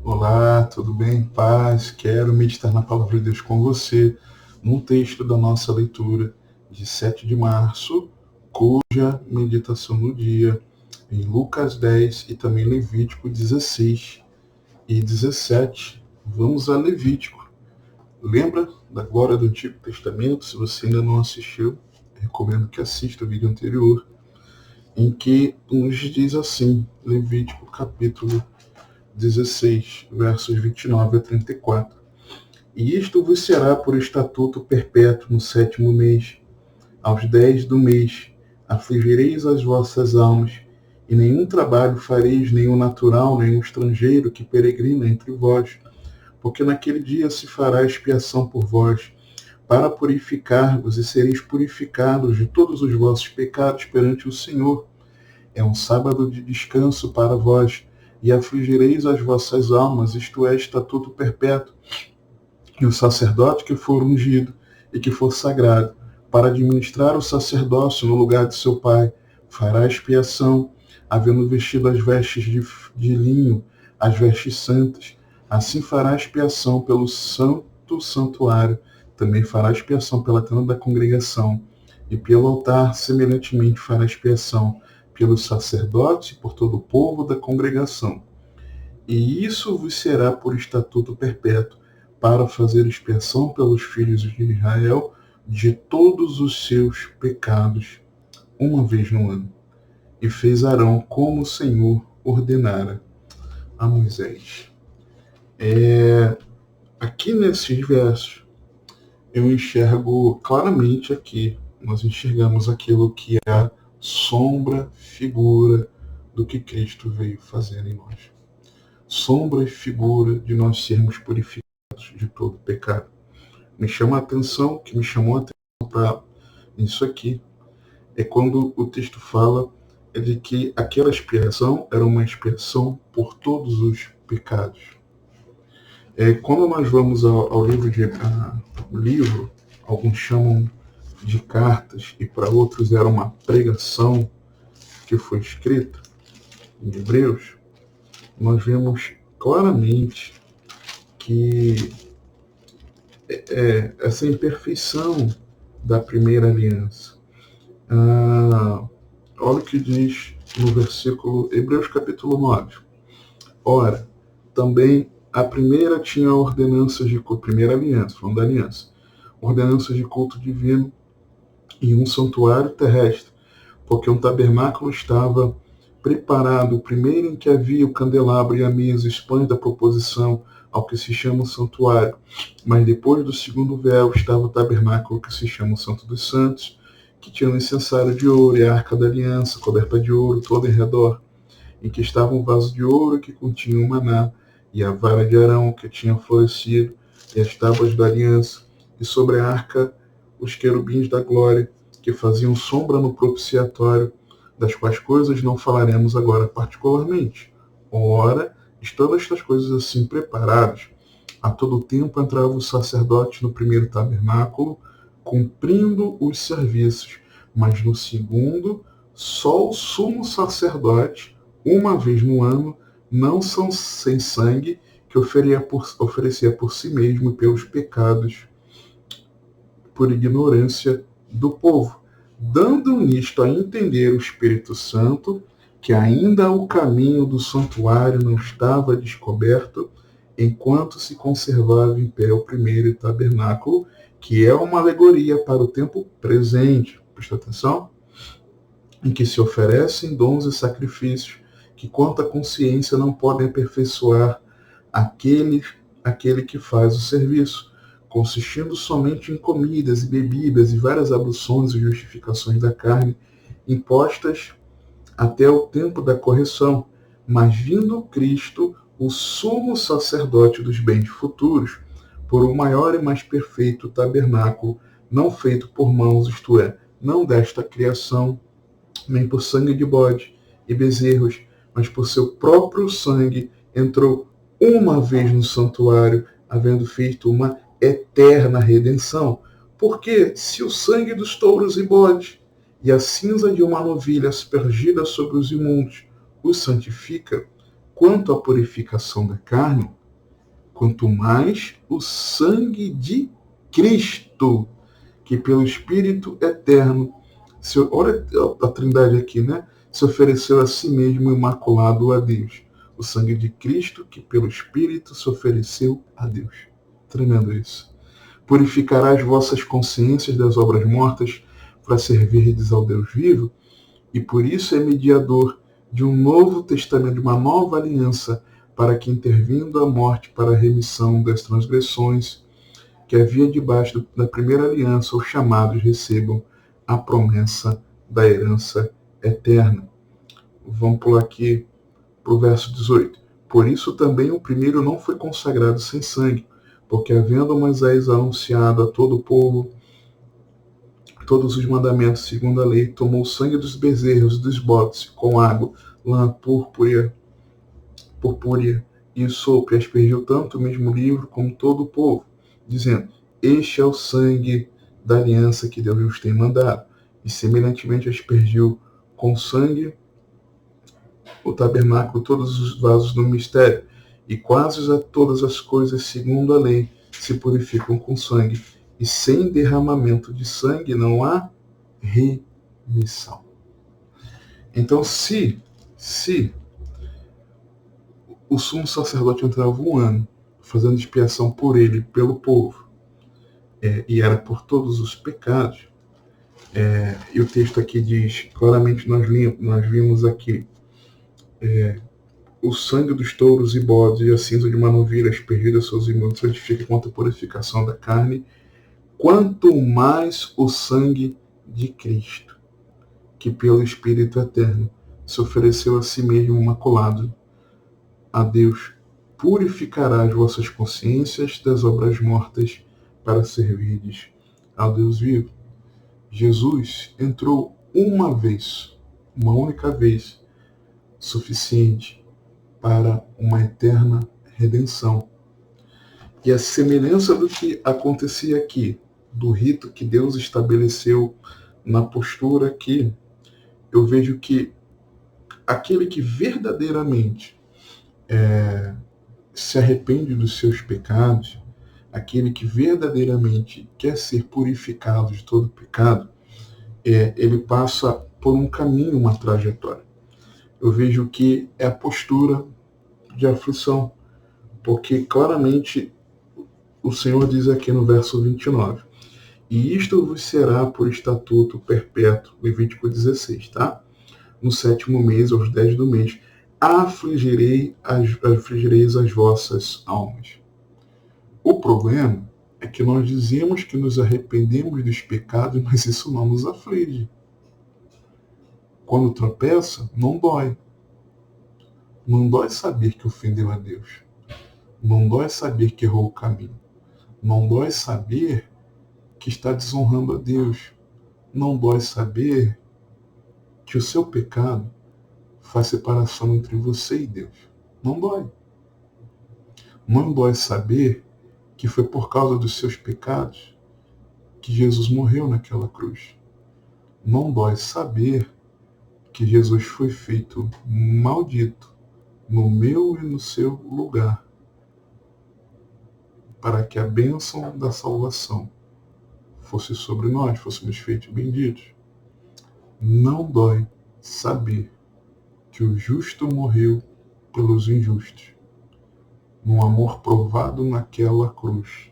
Olá, tudo bem? Paz. Quero meditar na palavra de Deus com você, num texto da nossa leitura de 7 de março, cuja meditação no dia em Lucas 10 e também Levítico 16 e 17. Vamos a Levítico. Lembra da glória do Antigo Testamento? Se você ainda não assistiu, recomendo que assista o vídeo anterior, em que nos diz assim, Levítico capítulo 16, versos 29 a 34. E isto vos será por estatuto perpétuo no 7º mês, aos 10 do mês, afligireis as vossas almas, e nenhum trabalho fareis, nenhum natural, nenhum estrangeiro que peregrina entre vós, porque naquele dia se fará expiação por vós, para purificar-vos, e sereis purificados de todos os vossos pecados perante o Senhor. É um sábado de descanso para vós, e afligireis as vossas almas, isto é, estatuto perpétuo. E o sacerdote que for ungido e que for sagrado, para administrar o sacerdócio no lugar de seu pai, fará expiação, havendo vestido as vestes de linho, as vestes santas. Assim fará expiação pelo santo santuário, também fará expiação pela tenda da congregação, e pelo altar, semelhantemente, fará expiação pelos sacerdotes e por todo o povo da congregação. E isso vos será por estatuto perpétuo, para fazer expiação pelos filhos de Israel de todos os seus pecados, uma vez no ano. E fez Arão como o Senhor ordenara a Moisés. Aqui nesses versos, eu enxergo claramente aqui, nós enxergamos aquilo que é a sombra, figura do que Cristo veio fazer em nós. Sombra e figura de nós sermos purificados de todo pecado. Me chamou a atenção para isso aqui, é quando o texto fala de que aquela expiação era uma expiação por todos os pecados. Quando nós vamos ao livro, alguns chamam de cartas, e para outros era uma pregação que foi escrita em Hebreus, nós vemos claramente que essa imperfeição da primeira aliança. Olha o que diz no versículo Hebreus capítulo 9. Ora, também a primeira tinha ordenanças de culto, primeira aliança, falando da aliança, ordenanças de culto divino e um santuário terrestre, porque um tabernáculo estava preparado, o primeiro em que havia o candelabro e a mesa, os pães da proposição, ao que se chama o santuário. Mas depois do segundo véu estava o tabernáculo que se chama o Santo dos Santos, que tinha um incensário de ouro e a arca da aliança, coberta de ouro toda em redor, em que estava um vaso de ouro que continha o maná, e a vara de Arão que tinha florescido, e as tábuas da aliança, e sobre a arca os querubins da glória, que faziam sombra no propiciatório, das quais coisas não falaremos agora particularmente. Ora, estando estas coisas assim preparadas, a todo tempo entrava o sacerdote no primeiro tabernáculo, cumprindo os serviços, mas no segundo, só o sumo sacerdote, uma vez no ano, não são sem sangue, que oferecia por si mesmo e pelos pecados, por ignorância do povo, dando nisto a entender o Espírito Santo que ainda o caminho do santuário não estava descoberto, enquanto se conservava em pé o primeiro tabernáculo, que é uma alegoria para o tempo presente. Presta atenção? Em que se oferecem dons e sacrifícios que, quanto à consciência, não podem aperfeiçoar aquele que faz o serviço, consistindo somente em comidas e bebidas e várias abluções e justificações da carne, impostas até o tempo da correção, mas vindo Cristo, o sumo sacerdote dos bens futuros, por um maior e mais perfeito tabernáculo, não feito por mãos, isto é, não desta criação, nem por sangue de bode e bezerros, mas por seu próprio sangue, entrou uma vez no santuário, havendo feito uma eterna redenção. Porque se o sangue dos touros e bodes e a cinza de uma novilha aspergida sobre os imundos os santifica, quanto à purificação da carne, quanto mais o sangue de Cristo, que pelo Espírito eterno, olha a trindade aqui, né? Se ofereceu a si mesmo imaculado a Deus. O sangue de Cristo, que pelo Espírito se ofereceu a Deus. Tremendo isso. Purificará as vossas consciências das obras mortas para servirdes ao Deus vivo, e por isso é mediador de um novo testamento, de uma nova aliança, para que, intervindo a morte para a remissão das transgressões que havia debaixo da primeira aliança, os chamados recebam a promessa da herança eterna. Vamos pular aqui para o verso 18. Por isso também o primeiro não foi consagrado sem sangue, porque havendo Moisés anunciado a todo o povo todos os mandamentos segundo a lei, tomou o sangue dos bezerros, dos bodes, com água, lã púrpura e sopo, e aspergiu tanto o mesmo livro como todo o povo, dizendo: este é o sangue da aliança que Deus vos tem mandado. E semelhantemente aspergiu com sangue o tabernáculo, todos os vasos do mistério, e quase a todas as coisas segundo a lei se purificam com sangue, e sem derramamento de sangue não há remissão. Então, se o sumo sacerdote entrava um ano fazendo expiação por ele, pelo povo, e era por todos os pecados, e o texto aqui diz, claramente nós vimos aqui, o sangue dos touros e bodes e a cinza de uma novilha aspergida seus imundos santifica quanto a purificação da carne, quanto mais o sangue de Cristo, que pelo Espírito eterno se ofereceu a si mesmo imaculado a Deus, purificará as vossas consciências das obras mortas para servirdes ao Deus vivo. Jesus entrou uma vez, uma única vez, suficiente para uma eterna redenção. E a semelhança do que acontecia aqui, do rito que Deus estabeleceu na postura aqui, eu vejo que aquele que verdadeiramente se arrepende dos seus pecados, aquele que verdadeiramente quer ser purificado de todo pecado, ele passa por um caminho, uma trajetória. Eu vejo que é a postura de aflição, porque claramente o Senhor diz aqui no verso 29, e isto vos será por estatuto perpétuo, Levítico 16, tá? No 7º mês, aos 10 do mês, afligireis as vossas almas. O problema é que nós dizemos que nos arrependemos dos pecados, mas isso não nos aflige. Quando tropeça, não dói. Não dói saber que ofendeu a Deus. Não dói saber que errou o caminho. Não dói saber que está desonrando a Deus. Não dói saber que o seu pecado faz separação entre você e Deus. Não dói. Não dói saber que foi por causa dos seus pecados que Jesus morreu naquela cruz. Não dói saber que Jesus foi feito maldito no meu e no seu lugar, para que a bênção da salvação fosse sobre nós, fôssemos feitos benditos. Não dói saber que o justo morreu pelos injustos, num amor provado naquela cruz,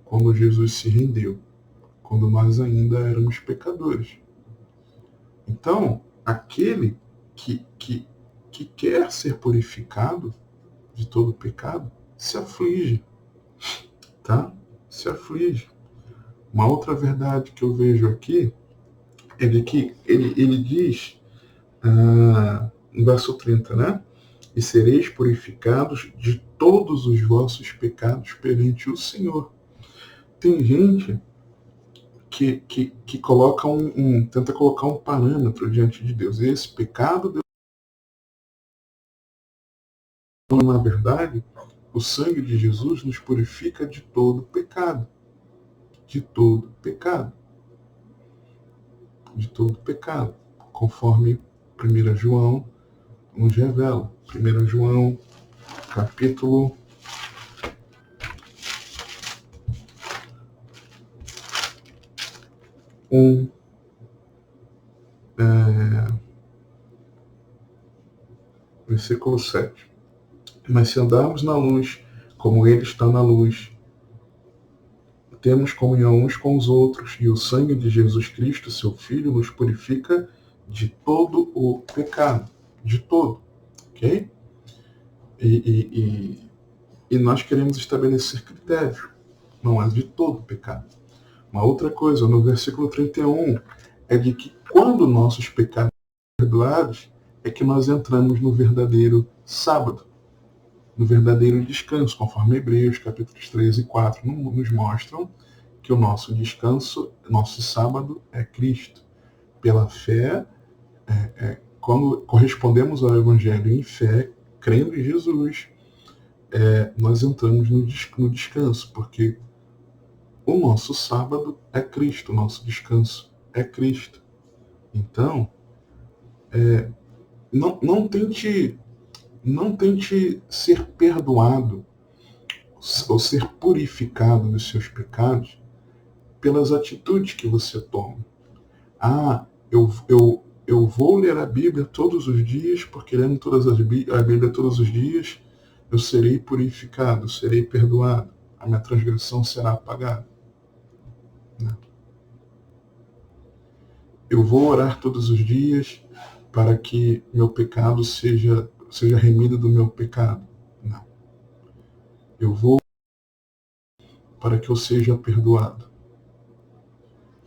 quando Jesus se rendeu, quando nós ainda éramos pecadores. Então, aquele que quer ser purificado de todo pecado, se aflige, tá? Se aflige. Uma outra verdade que eu vejo aqui é de que ele diz, no verso 30, né? E sereis purificados de todos os vossos pecados perante o Senhor. Tem gente que coloca tenta colocar um parâmetro diante de Deus. Esse pecado, Deus... Na verdade, o sangue de Jesus nos purifica de todo pecado. De todo pecado. De todo pecado. Conforme 1 João nos revela. 1 João, capítulo 1, versículo 7. Mas se andarmos na luz, como ele está na luz, temos comunhão uns com os outros, e o sangue de Jesus Cristo, seu Filho, nos purifica de todo o pecado. De todo. Ok? E nós queremos estabelecer critérios. Não é de todo o pecado. Uma outra coisa, no versículo 31, é de que quando nossos pecados são perdoados, é que nós entramos no verdadeiro sábado, no verdadeiro descanso, conforme Hebreus, capítulos 3 e 4, nos mostram que o nosso descanso, nosso sábado é Cristo. Pela fé, quando correspondemos ao Evangelho em fé, crendo em Jesus, nós entramos no descanso, porque o nosso sábado é Cristo, o nosso descanso é Cristo. Então, não tente ser perdoado ou ser purificado dos seus pecados pelas atitudes que você toma. Eu vou ler a Bíblia todos os dias, porque lendo a Bíblia todos os dias, eu serei purificado, serei perdoado, a minha transgressão será apagada. Não. Eu vou orar todos os dias para que meu pecado seja remido do meu pecado. Não. Eu vou para que eu seja perdoado.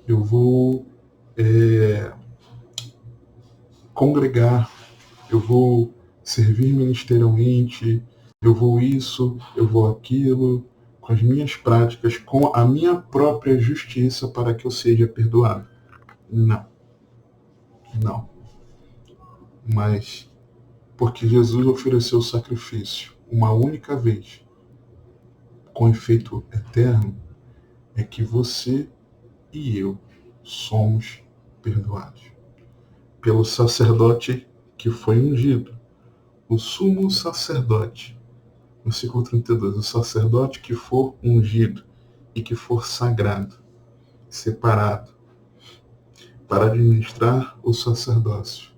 Eu vou congregar, eu vou servir ministerialmente, eu vou isso, eu vou aquilo, com as minhas práticas, com a minha própria justiça para que eu seja perdoado. Não. Não. Mas porque Jesus ofereceu o sacrifício uma única vez, com efeito eterno, é que você e eu somos perdoados pelo sacerdote que foi ungido, o sumo sacerdote. Versículo 32, o sacerdote que for ungido e que for sagrado, separado, para administrar o sacerdócio.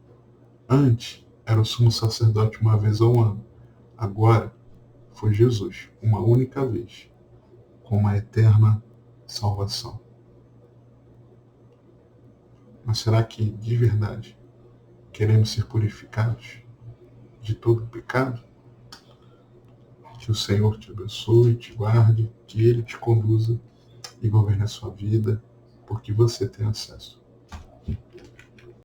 Antes era o sumo sacerdote uma vez ao ano, agora foi Jesus, uma única vez, com uma eterna salvação. Mas será que, de verdade, queremos ser purificados de todo pecado? Que o Senhor te abençoe, te guarde, que Ele te conduza e governe a sua vida, porque você tem acesso.